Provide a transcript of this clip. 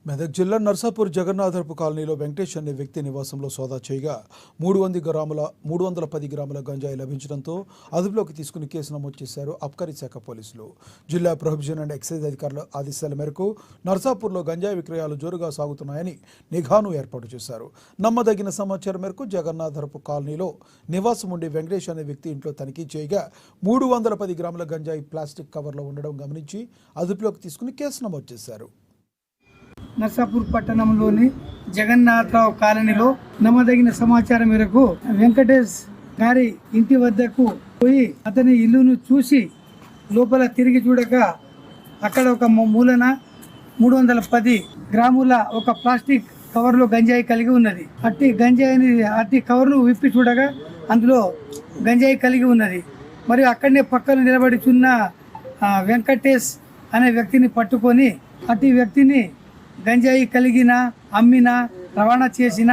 మెదక్ జిల్లా నర్సాపూర్ జగన్నాథరపు కాలనీలో వెంకటేష్ అనే వ్యక్తి నివాసంలో సోదా చేయగా 310 గ్రాముల గంజాయి లభించడంతో అదుపులోకి తీసుకుని కేసు నమోదు చేశారు అబ్కారీ శాఖ పోలీసులు. జిల్లా ప్రొహిబిషన్ అండ్ ఎక్సైజ్ అధికారుల ఆదేశాల మేరకు నర్సాపూర్లో గంజాయి విక్రయాలు జోరుగా సాగుతున్నాయని నిఘాను ఏర్పాటు చేశారు. నమ్మదగిన సమాచారం మేరకు జగన్నాథరపు కాలనీలో నివాసం ఉండే వెంకటేష్ అనే వ్యక్తి ఇంట్లో తనిఖీ చేయగా 310 గ్రాముల గంజాయి ప్లాస్టిక్ కవర్లో ఉండడం గమనించి అదుపులోకి తీసుకుని కేసు నమోదు చేశారు. నర్సాపూర్ పట్టణంలోని జగన్నాథరావు కాలనీలో నమ్మదగిన సమాచారం మేరకు వెంకటేష్ గారి ఇంటి వద్దకు పోయి అతని ఇల్లును చూసి లోపల తిరిగి చూడక అక్కడ ఒక మూలన 310 గ్రాముల ఒక ప్లాస్టిక్ కవర్లో గంజాయి కలిగి ఉన్నది. అట్టి కవర్ను విప్పి చూడగా అందులో గంజాయి కలిగి ఉన్నది. మరియు అక్కడనే పక్కన నిలబడుచున్న వెంకటేష్ అనే వ్యక్తిని పట్టుకొని అట్టి వ్యక్తిని గంజాయి కలిగిన, అమ్మిన, రవాణా చేసిన